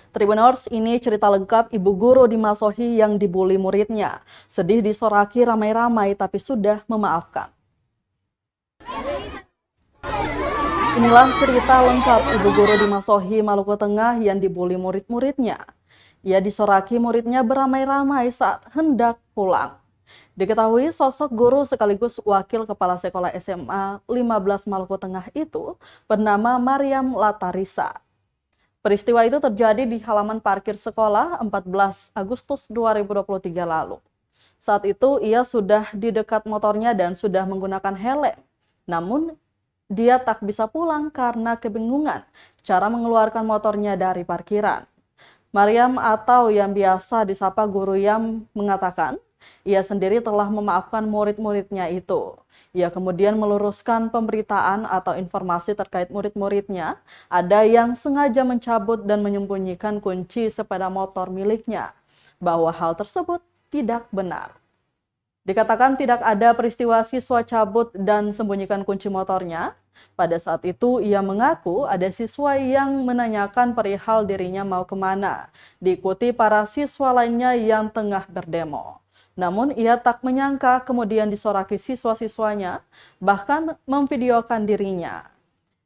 Tribuners, ini cerita lengkap ibu guru di Masohi yang dibully muridnya. Sedih disoraki ramai-ramai tapi sudah memaafkan. Inilah cerita lengkap ibu guru di Masohi, Maluku Tengah yang dibully murid-muridnya. Ia disoraki muridnya beramai-ramai saat hendak pulang. Diketahui sosok guru sekaligus wakil kepala sekolah SMA 15 Maluku Tengah itu bernama Mariam Latarisa. Peristiwa itu terjadi di halaman parkir sekolah 14 Agustus 2023 lalu. Saat itu ia sudah di dekat motornya dan sudah menggunakan helm. Namun dia tak bisa pulang karena kebingungan cara mengeluarkan motornya dari parkiran. Mariam atau yang biasa disapa Guru Yam mengatakan ia sendiri telah memaafkan murid-muridnya itu. Ia kemudian meluruskan pemberitaan atau informasi terkait murid-muridnya, ada yang sengaja mencabut dan menyembunyikan kunci sepeda motor miliknya, bahwa hal tersebut tidak benar. Dikatakan tidak ada peristiwa siswa cabut dan sembunyikan kunci motornya. Pada saat itu ia mengaku ada siswa yang menanyakan perihal dirinya mau kemana, diikuti para siswa lainnya yang tengah berdemo. Namun ia tak menyangka kemudian disoraki siswa-siswanya, bahkan memvideokan dirinya.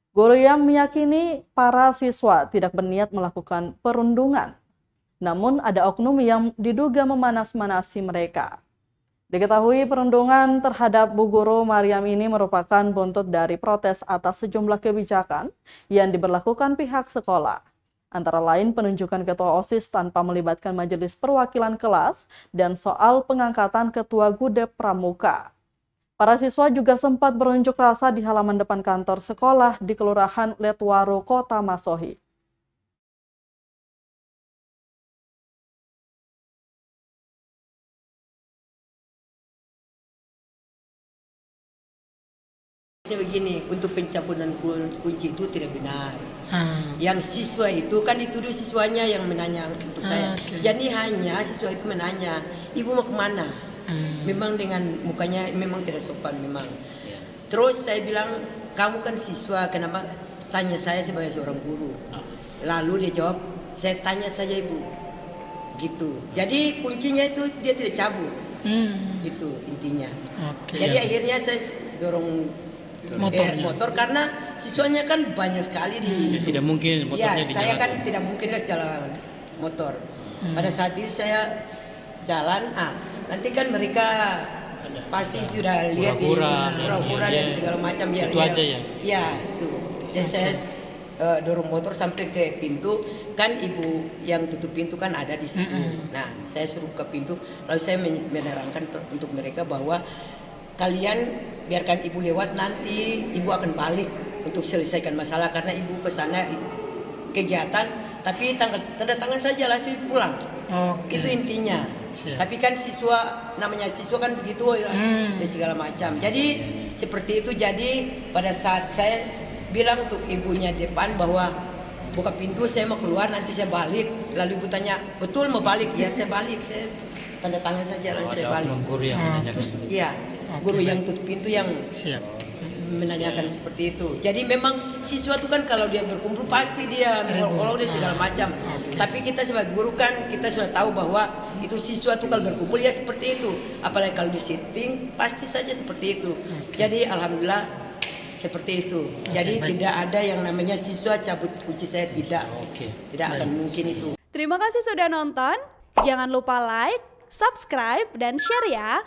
Guru yang meyakini para siswa tidak berniat melakukan perundungan, namun ada oknum yang diduga memanas-manasi mereka. Diketahui perundungan terhadap Bu Guru Mariam ini merupakan buntut dari protes atas sejumlah kebijakan yang diberlakukan pihak sekolah. Antara lain penunjukan ketua OSIS tanpa melibatkan majelis perwakilan kelas dan soal pengangkatan ketua Gudep Pramuka. Para siswa juga sempat berunjuk rasa di halaman depan kantor sekolah di Kelurahan Letwaro, Kota Masohi. Begini, untuk pencabutan kunci itu tidak benar. Yang siswa itu kan dituduh siswanya yang menanya untuk saya. Okay. Jadi hanya siswa itu menanya, ibu mau kemana? Memang dengan mukanya memang tidak sopan memang. Terus saya bilang, kamu kan siswa, kenapa tanya saya sebagai seorang guru? Lalu dia jawab, saya tanya saja ibu. Gitu. Jadi kuncinya itu dia tidak cabut. Itu intinya. Okay. Jadi akhirnya saya dorong motor karena siswanya kan banyak sekali di tidak mungkin motornya ya, saya kan tidak mungkin jalan motor. Pada saat itu saya jalan, nanti kan mereka pasti sudah lihat di pura-pura dan segala macam ya. Itu aja ya. Ya, itu. Jadi saya dorong motor sampai ke pintu, kan ibu yang tutup pintu kan ada di situ. Nah, saya suruh ke pintu, lalu saya menerangkan untuk mereka bahwa kalian biarkan ibu lewat, nanti ibu akan balik untuk selesaikan masalah karena ibu ke sana kegiatan, tapi tanda tangan saja langsung pulang. Itu intinya. Tapi kan siswa, namanya siswa kan begitu ya, dan segala macam. Jadi seperti itu. Jadi pada saat saya bilang untuk ibunya depan bahwa buka pintu, saya mau keluar, nanti saya balik. Lalu ibu tanya, betul mau balik? Ya saya balik, saya tanda tangan saja langsung saya balik. Guru yang menanyakan. Iya, guru yang tutup pintu yang menanyakan seperti itu. Jadi memang siswa itu kan kalau dia berkumpul pasti dia mengolok-olok dan segala macam. Tapi kita sebagai guru kan kita sudah tahu bahwa itu siswa itu kalau berkumpul ya seperti itu. Apalagi kalau di sitting pasti saja seperti itu. Jadi alhamdulillah seperti itu. Jadi tidak ada yang namanya siswa cabut kunci, saya tidak. Tidak akan mungkin itu. Terima kasih sudah nonton. Jangan lupa like, subscribe, dan share ya.